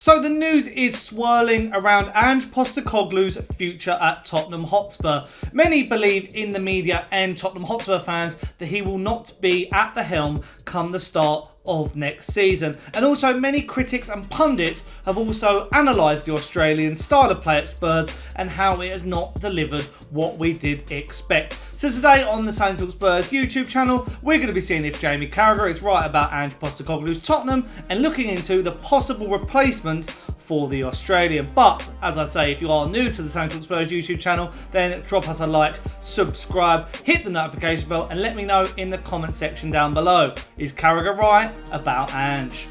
So the news is swirling around Ange Postecoglou's future at Tottenham Hotspur. Many believe in the media and Tottenham Hotspur fans that he will not be at the helm come the start of next season. And also many critics and pundits have also analysed the Australian style of play at Spurs and how it has not delivered what we did expect. So today on the Crazy Tottenham Spurs YouTube channel, we're going to be seeing if Jamie Carragher is right about Ange Postecoglou's Tottenham and looking into the possible replacements for the Australian. But as I say, if you are new to the Crazy Tottenham Spurs YouTube channel, then drop us a like, subscribe, hit the notification bell and let me know in the comment section down below. Is Carragher right about Ange?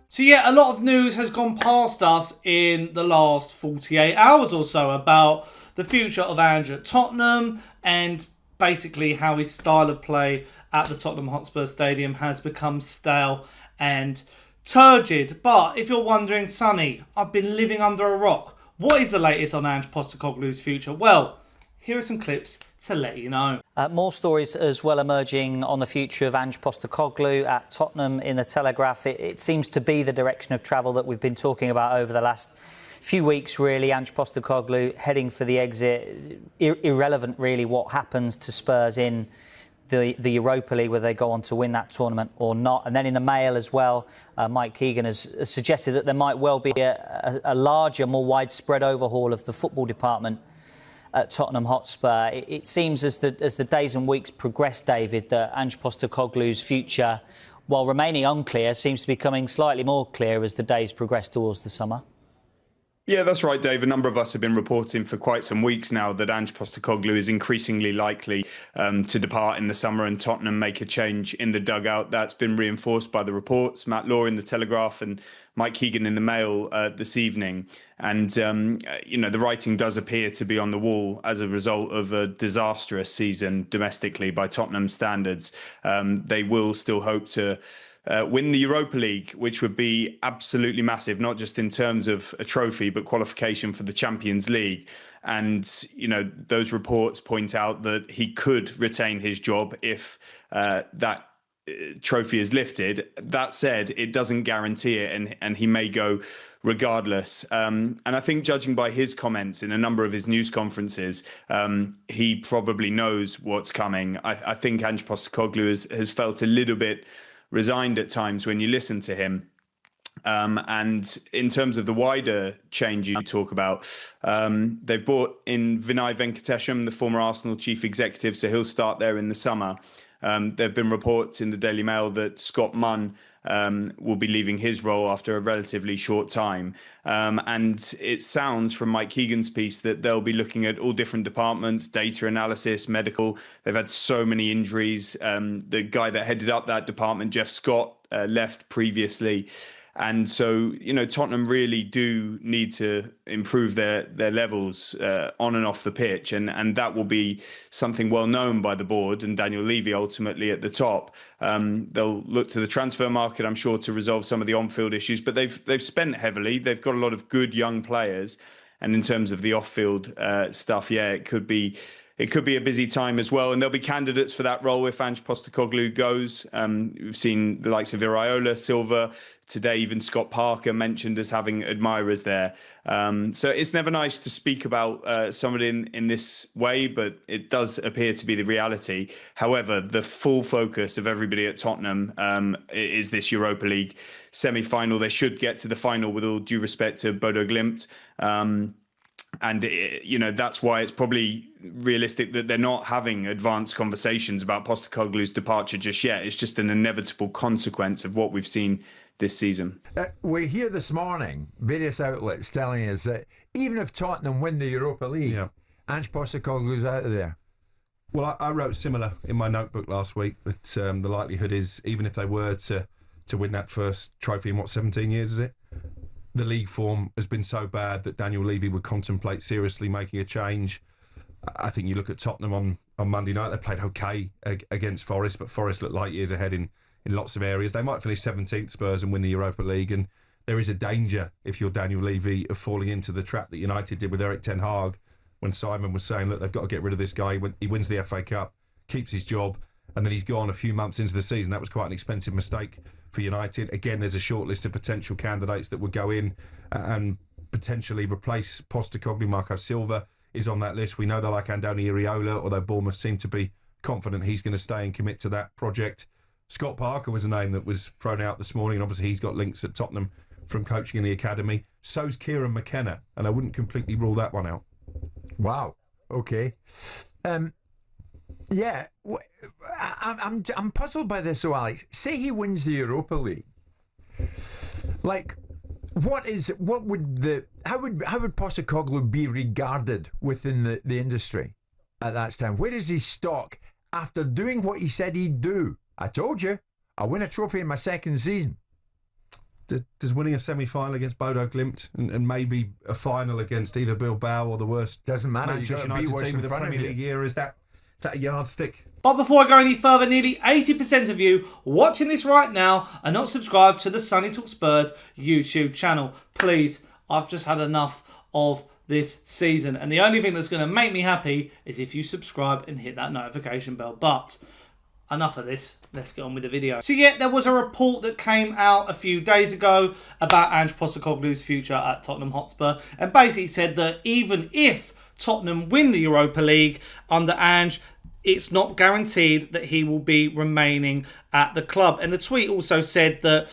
So yeah, a lot of news has gone past us in the last 48 hours or so about the future of Ange at Tottenham and basically how his style of play at the Tottenham Hotspur Stadium has become stale and turgid. But if you're wondering, Sonny, I've been living under a rock. What is the latest on Ange Postecoglou's future? Well, here are some clips to let you know. More stories as well emerging on the future of Ange Postecoglou at Tottenham in the Telegraph. It seems to be the direction of travel that we've been talking about over the last few weeks, really. Ange Postecoglou heading for the exit. Irrelevant, really, what happens to Spurs in the Europa League, whether they go on to win that tournament or not. And then in the Mail as well, Mike Keegan has suggested that there might well be a larger, more widespread overhaul of the football department at Tottenham Hotspur. It seems as the days and weeks progress, David, that Ange Postecoglou's future, while remaining unclear, seems to be becoming slightly more clear as the days progress towards the summer. Yeah, that's right, Dave. A number of us have been reporting for quite some weeks now that Ange Postecoglou is increasingly likely to depart in the summer and Tottenham make a change in the dugout. That's been reinforced by the reports, Matt Law in the Telegraph and Mike Keegan in the Mail this evening. And, the writing does appear to be on the wall as a result of a disastrous season domestically by Tottenham standards. They will still hope to win the Europa League, which would be absolutely massive, not just in terms of a trophy, but qualification for the Champions League. And, those reports point out that he could retain his job if that trophy is lifted. That said, it doesn't guarantee it, and he may go regardless. And I think, judging by his comments in a number of his news conferences, he probably knows what's coming. I think Ange Postecoglou has felt a little bit resigned at times when you listen to him. And in terms of the wider change you talk about, they've brought in Vinay Venkatesham, the former Arsenal chief executive, so he'll start there in the summer. There have been reports in the Daily Mail that Scott Munn will be leaving his role after a relatively short time. And it sounds from Mike Keegan's piece that they'll be looking at all different departments, data analysis, medical. They've had so many injuries. The guy that headed up that department, Jeff Scott, left previously. And so, Tottenham really do need to improve their levels on and off the pitch. And that will be something well known by the board and Daniel Levy ultimately at the top. They'll look to the transfer market, I'm sure, to resolve some of the on-field issues. But they've spent heavily. They've got a lot of good young players. And in terms of the off-field stuff, yeah, it could be a busy time as well. And there'll be candidates for that role if Ange Postecoglou goes. We've seen the likes of Iraola, Silva, today even Scott Parker mentioned as having admirers there. So it's never nice to speak about somebody in this way, but it does appear to be the reality. However, the full focus of everybody at Tottenham is this Europa League semi-final. They should get to the final with all due respect to Bodo Glimt. And, that's why it's probably realistic that they're not having advanced conversations about Postecoglou's departure just yet. It's just an inevitable consequence of what we've seen this season. We hear this morning various outlets telling us that even if Tottenham win the Europa League, Ange Postecoglou's out of there. Well, I wrote similar in my notebook last week that the likelihood is, even if they were to win that first trophy in 17 years, is it? The league form has been so bad that Daniel Levy would contemplate seriously making a change. I think you look at Tottenham on Monday night, they played okay against Forest, but Forest looked light years ahead in lots of areas. They might finish 17th, Spurs, and win the Europa League. And there is a danger, if you're Daniel Levy, of falling into the trap that United did with Erik ten Hag when Simon was saying, look, they've got to get rid of this guy. He wins the FA Cup, keeps his job, and then he's gone a few months into the season. That was quite an expensive mistake for United. Again, there's a short list of potential candidates that would go in and potentially replace Postecoglou. Marco Silva is on that list. We know they like Andoni Iraola, although Bournemouth seem to be confident he's going to stay and commit to that project. Scott Parker was a name that was thrown out this morning, and obviously he's got links at Tottenham from coaching in the academy. So's Kieran McKenna, and I wouldn't completely rule that one out. Wow. Okay. Yeah. I'm puzzled by this, though, Alex. Say he wins the Europa League. Like, how would Postecoglou be regarded within the industry at that time? Where is his stock after doing what he said he'd do? I told you, I'll win a trophy in my second season. Does winning a semi-final against Bodo Glimt and maybe a final against either Bilbao or the worst doesn't matter. Manchester United team with a Premier League year, is that a yardstick? But before I go any further, nearly 80% of you watching this right now are not subscribed to the Sonny Talk Spurs YouTube channel. Please, I've just had enough of this season, and the only thing that's going to make me happy is if you subscribe and hit that notification bell. But enough of this, let's get on with the video. So yeah, there was a report that came out a few days ago about Ange Postecoglou's future at Tottenham Hotspur, and basically said that even if Tottenham win the Europa League under Ange, it's not guaranteed that he will be remaining at the club. And the tweet also said that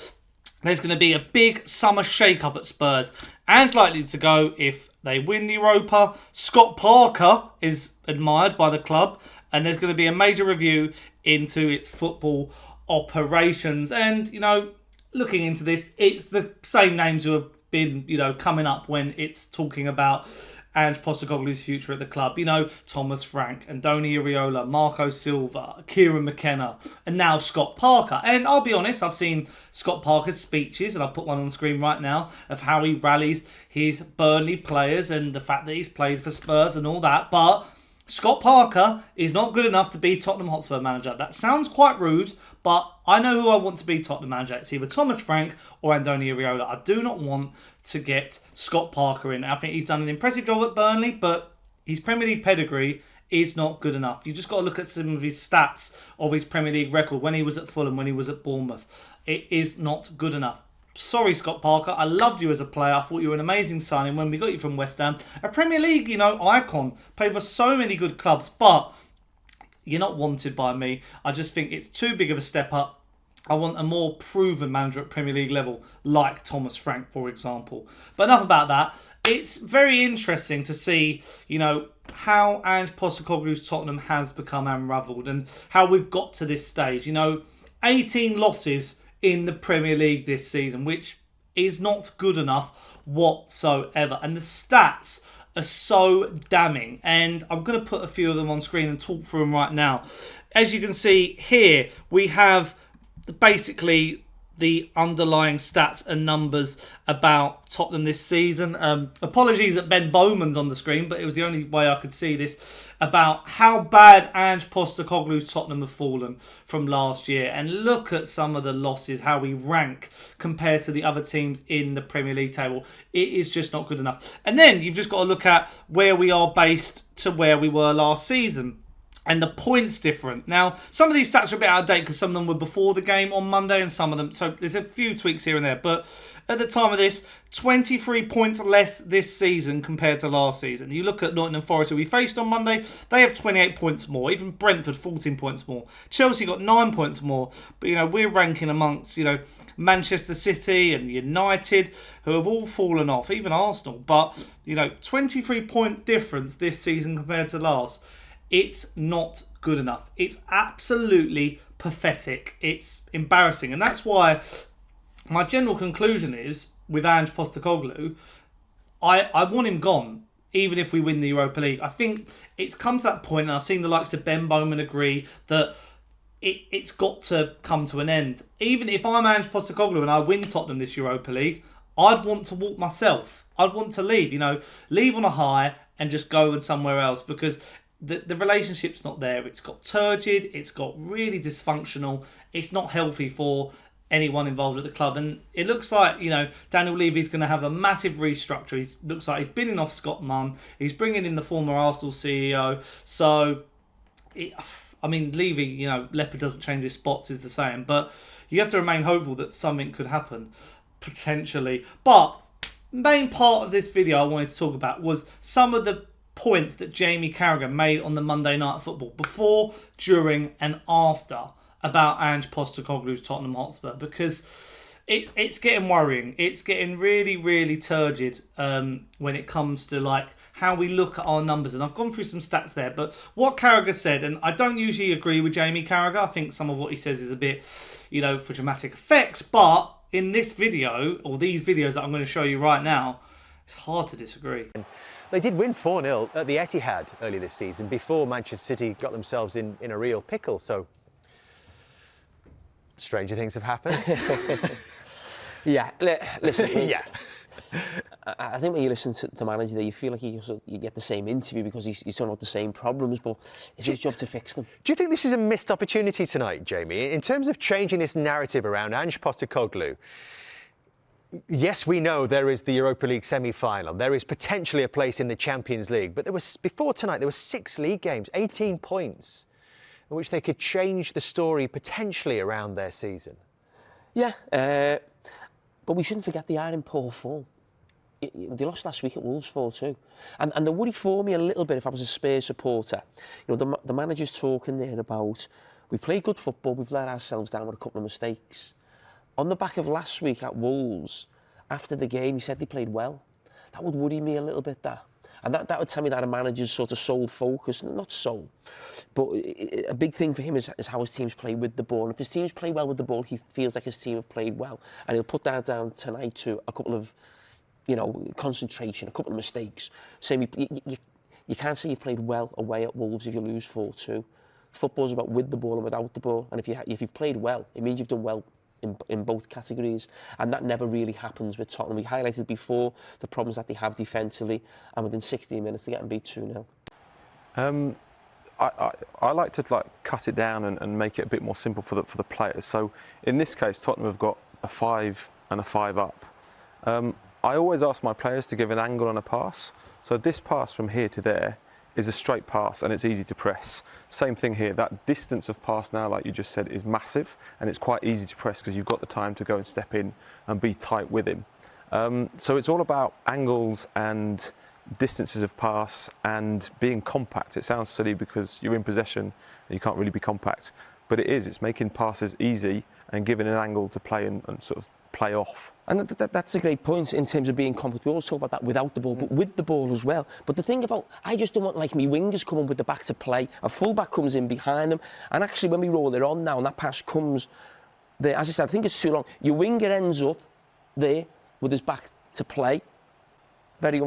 there's going to be a big summer shake-up at Spurs. Ange likely to go if they win the Europa. Scott Parker is admired by the club, and there's going to be a major review into its football operations. And, you know, looking into this, it's the same names who have been, you know, coming up when it's talking about Ange Postecoglou's future at the club. You know, Thomas Frank, Andoni Iraola, Marco Silva, Kieran McKenna, and now Scott Parker. And I'll be honest, I've seen Scott Parker's speeches, and I'll put one on the screen right now, of how he rallies his Burnley players and the fact that he's played for Spurs and all that. But Scott Parker is not good enough to be Tottenham Hotspur manager. That sounds quite rude, but I know who I want to be Tottenham manager. It's either Thomas Frank or Andoni Iraola. I do not want to get Scott Parker in. I think he's done an impressive job at Burnley, but his Premier League pedigree is not good enough. You just got to look at some of his stats of his Premier League record when he was at Fulham, when he was at Bournemouth. It is not good enough. Sorry, Scott Parker. I loved you as a player. I thought you were an amazing signing when we got you from West Ham. A Premier League, you know, icon. Played for so many good clubs, but you're not wanted by me. I just think it's too big of a step up. I want a more proven manager at Premier League level, like Thomas Frank, for example. But enough about that. It's very interesting to see, you know, how Ange Postecoglou's Tottenham has become unravelled and how we've got to this stage. You know, 18 losses in the Premier League this season, which is not good enough whatsoever. And the stats are so damning. And I'm going to put a few of them on screen and talk through them right now. As you can see here, we have basically the underlying stats and numbers about Tottenham this season. Apologies that Ben Bowman's on the screen, but it was the only way I could see this, about how bad Ange Postecoglou's Tottenham have fallen from last year. And look at some of the losses, how we rank compared to the other teams in the Premier League table. It is just not good enough. And then you've just got to look at where we are based to where we were last season. And the points different. Now, some of these stats are a bit out of date because some of them were before the game on Monday and some of them... So there's a few tweaks here and there. But at the time of this, 23 points less this season compared to last season. You look at Nottingham Forest, who we faced on Monday, they have 28 points more. Even Brentford, 14 points more. Chelsea got 9 points more. But, you know, we're ranking amongst, you know, Manchester City and United, who have all fallen off. Even Arsenal. But, you know, 23-point difference this season compared to last. It's not good enough. It's absolutely pathetic. It's embarrassing. And that's why my general conclusion is, with Ange Postecoglou, I want him gone, even if we win the Europa League. I think it's come to that point, and I've seen the likes of Ben Bowman agree, that it's got to come to an end. Even if I'm Ange Postecoglou and I win Tottenham this Europa League, I'd want to walk myself. I'd want to leave, you know, leave on a high and just go somewhere else, because the relationship's not there. It's got turgid. It's got really dysfunctional. It's not healthy for anyone involved at the club. And it looks like, you know, Daniel Levy's going to have a massive restructure. He looks like he's binning off Scott Munn. He's bringing in the former Arsenal CEO. So I mean, Levy, you know, leopard doesn't change his spots is the saying, but you have to remain hopeful that something could happen, potentially. But main part of this video I wanted to talk about was some of the points that Jamie Carragher made on the Monday Night Football before, during and after about Ange Postecoglou's Tottenham Hotspur, because it's getting worrying. It's getting really, really turgid when it comes to like how we look at our numbers. And I've gone through some stats there, but what Carragher said, and I don't usually agree with Jamie Carragher. I think some of what he says is a bit, you know, for dramatic effects. But in this video, or these videos that I'm going to show you right now, it's hard to disagree. They did win 4-0 at the Etihad earlier this season before Manchester City got themselves in a real pickle. So stranger things have happened. Yeah, listen. Yeah. I think when you listen to the manager there, you feel like you get the same interview because he's talking about the same problems, but it's his job to fix them. Do you think this is a missed opportunity tonight, Jamie, in terms of changing this narrative around Ange Postecoglou? Yes, we know there is the Europa League semi-final. There is potentially a place in the Champions League. But before tonight, there were 6 league games, 18 points, in which they could change the story potentially around their season. Yeah, but we shouldn't forget they are in poor form. They lost last week at Wolves 4-2. And the worry for me a little bit, if I was a Spurs supporter, you know, the manager's talking there about, we've played good football, we've let ourselves down with a couple of mistakes. On the back of last week at Wolves, after the game, he said they played well. That would worry me a little bit, that. And that would tell me that a manager's sort of sole focus, not sole, but a big thing for him is how his teams play with the ball. And if his teams play well with the ball, he feels like his team have played well. And he'll put that down tonight to a couple of, you know, concentration, a couple of mistakes. Saying you can't say you've played well away at Wolves if you lose 4-2. Football's about with the ball and without the ball. And if you've played well, it means you've done well in both categories, and that never really happens with Tottenham. We highlighted before the problems that they have defensively, and within 16 minutes they get them beat 2-0. I like to cut it down and make it a bit more simple for the players. So in this case, Tottenham have got a 5 and a 5 up. I always ask my players to give an angle on a pass. So this pass from here to there is a straight pass and it's easy to press. Same thing here, that distance of pass now, like you just said, is massive and it's quite easy to press because you've got the time to go and step in and be tight with him. So it's all about angles and distances of pass and being compact. It sounds silly because you're in possession and you can't really be compact, but it is. It's making passes easy and giving an angle to play and sort of play off. And that's a great point in terms of being compact. We always talk about that without the ball, but with the ball as well. But the thing about, I just don't want like me wingers coming with the back to play. A full-back comes in behind them, and actually when we roll it on now and that pass comes there, as I said, I think it's too long. Your winger ends up there with his back to play, very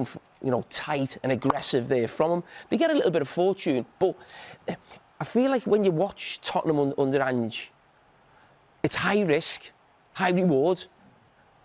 tight and aggressive there from him. They get a little bit of fortune, but I feel like when you watch Tottenham under Ange, it's high risk, high reward,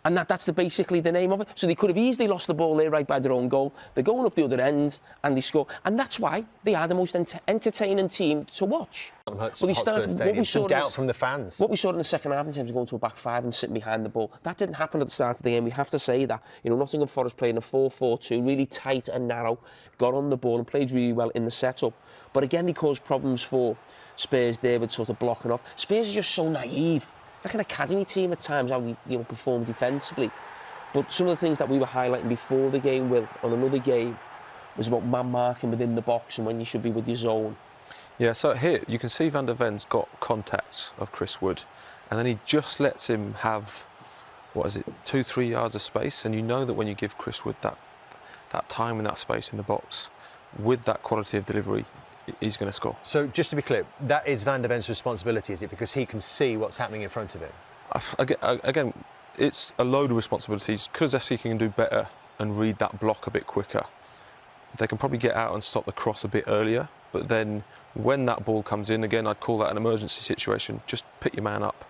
and that's basically the name of it. So they could have easily lost the ball there right by their own goal. They're going up the other end and they score, and that's why they are the most entertaining team to watch. But they started what we saw doubt from the fans. What we saw in the second half in terms of going to a back 5 and sitting behind the ball, that didn't happen at the start of the game. We have to say that. You know, Nottingham Forest played in a 4-4-2, really tight and narrow, got on the ball and played really well in the setup. But again, they caused problems for Spurs there with sort of blocking off. Spurs are just so naive. Like an academy team at times, how we perform defensively. But some of the things that we were highlighting before the game, Will, on another game, was about man marking within the box and when you should be with your zone. Yeah, so here you can see Van der Ven's got contact of Chris Wood, and then he just lets him have, 2-3 yards of space, and you know that when you give Chris Wood that time in that space in the box, with that quality of delivery, he's going to score. So just to be clear, that is Van der Ven's responsibility, is it? Because he can see what's happening in front of him? Again, it's a load of responsibilities. Kulusevski can do better and read that block a bit quicker. They can probably get out and stop the cross a bit earlier, but then when that ball comes in, again, I'd call that an emergency situation. Just pick your man up,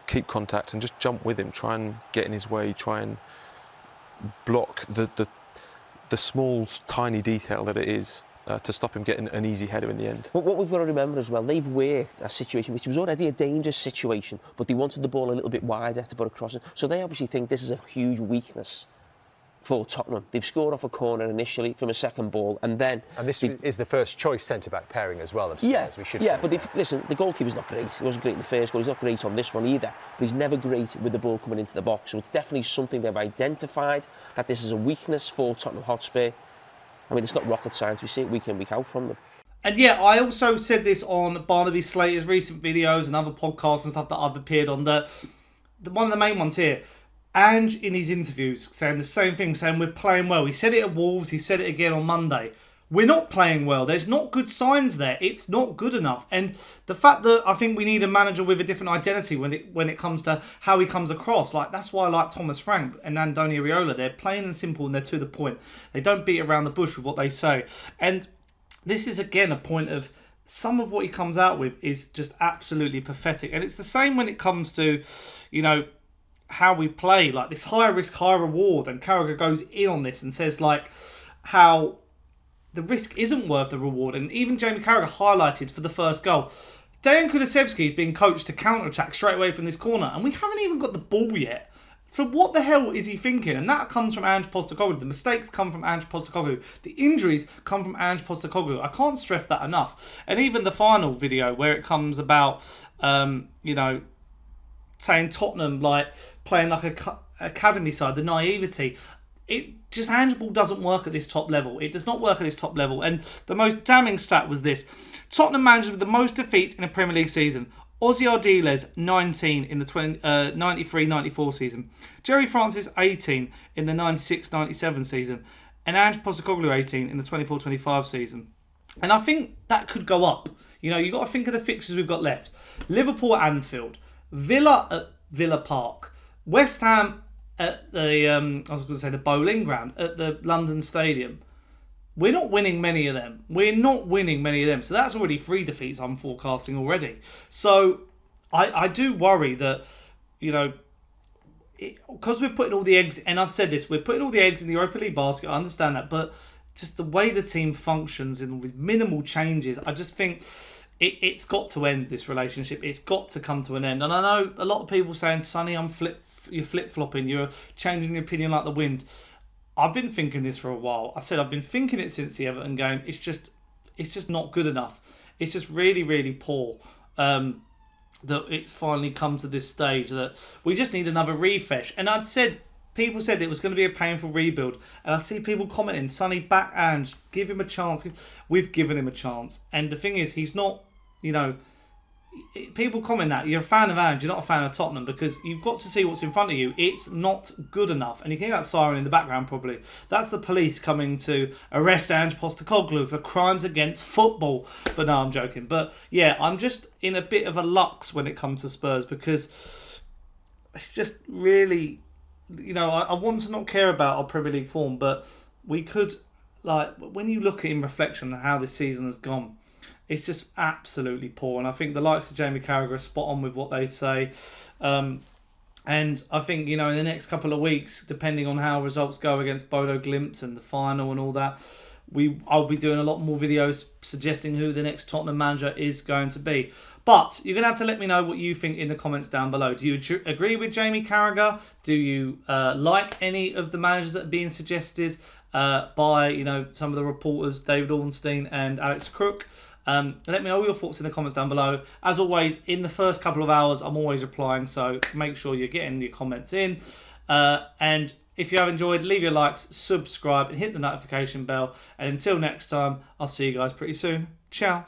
keep contact and just jump with him. Try and get in his way, try and block the small, tiny detail that it is to stop him getting an easy header in the end. But what we've got to remember as well, they've worked a situation which was already a dangerous situation, but they wanted the ball a little bit wider to put across it. So they obviously think this is a huge weakness for Tottenham. They've scored off a corner initially from a second ball, and then... And this is the first choice centre-back pairing as well of Spurs. Listen, the goalkeeper's not great. He wasn't great in the first goal. He's not great on this one either. But he's never great with the ball coming into the box. So it's definitely something they've identified, that this is a weakness for Tottenham Hotspur. I mean, it's not rocket science. We see it week in, week out from them. And yeah, I also said this on Barnaby Slater's recent videos and other podcasts and stuff that I've appeared on, that one of the main ones here, Ange in his interviews saying the same thing, saying we're playing well. He said it at Wolves, he said it again on Monday. We're not playing well. There's not good signs there. It's not good enough. And the fact that I think we need a manager with a different identity when it comes to how he comes across. Like, that's why I like Thomas Frank and Andoni Iraola. They're plain and simple and they're to the point. They don't beat around the bush with what they say. And this is, again, a point of some of what he comes out with is just absolutely pathetic. And it's the same when it comes to, how we play, like this high risk, high reward. And Carragher goes in on this and says, like, how the risk isn't worth the reward. And even Jamie Carragher highlighted for the first goal, Dejan Kulusevski is being coached to counter-attack straight away from this corner, and we haven't even got the ball yet. So what the hell is he thinking? And that comes from Ange Postecoglou. The mistakes come from Ange Postecoglou. The injuries come from Ange Postecoglou. I can't stress that enough. And even the final video where it comes about, saying Tottenham, like, playing like a academy side, the naivety. It just, handball doesn't work at this top level. It does not work at this top level. And the most damning stat was this. Tottenham managers with the most defeats in a Premier League season. Ozzy Ardiles, 19 in the 93-94 season. Jerry Francis, 18 in the 96-97 season. And Ange Postecoglou, 18 in the 24-25 season. And I think that could go up. You've got to think of the fixtures we've got left. Liverpool at Anfield. Villa at Villa Park. West Ham at the Bowling Ground at the London Stadium. We're not winning many of them. So that's already 3 defeats I'm forecasting already. So I do worry that, because we're putting all the eggs, and I've said this, we're putting all the eggs in the Europa League basket, I understand that, but just the way the team functions and with minimal changes, I just think it's got to end, this relationship. It's got to come to an end. And I know a lot of people saying, Sonny, you're flip-flopping, you're changing your opinion like the wind. I've been thinking this for a while. I said I've been thinking it since the Everton game. It's just not good enough. It's just really, really poor that it's finally come to this stage that we just need another refresh. And people said it was going to be a painful rebuild. And I see people commenting, Sonny, back Ange, give him a chance. We've given him a chance. And the thing is, he's not, people comment that you're a fan of Ange, you're not a fan of Tottenham, because you've got to see what's in front of you. It's not good enough. And you can hear that siren in the background probably. That's the police coming to arrest Ange Postecoglou for crimes against football. But no, I'm joking. But yeah, I'm just in a bit of a lux when it comes to Spurs, because it's just really, I want to not care about our Premier League form, but we could, when you look at in reflection on how this season has gone, it's just absolutely poor. And I think the likes of Jamie Carragher are spot on with what they say. And I think, in the next couple of weeks, depending on how results go against Bodo Glimt and the final and all that, I'll be doing a lot more videos suggesting who the next Tottenham manager is going to be. But you're going to have to let me know what you think in the comments down below. Do you agree with Jamie Carragher? Do you like any of the managers that are being suggested by, some of the reporters, David Ornstein and Alex Crook? Let me know your thoughts in the comments down below. As always, in the first couple of hours, I'm always replying, so make sure you're getting your comments in. And if you have enjoyed, leave your likes, subscribe, and hit the notification bell. And until next time, I'll see you guys pretty soon. Ciao.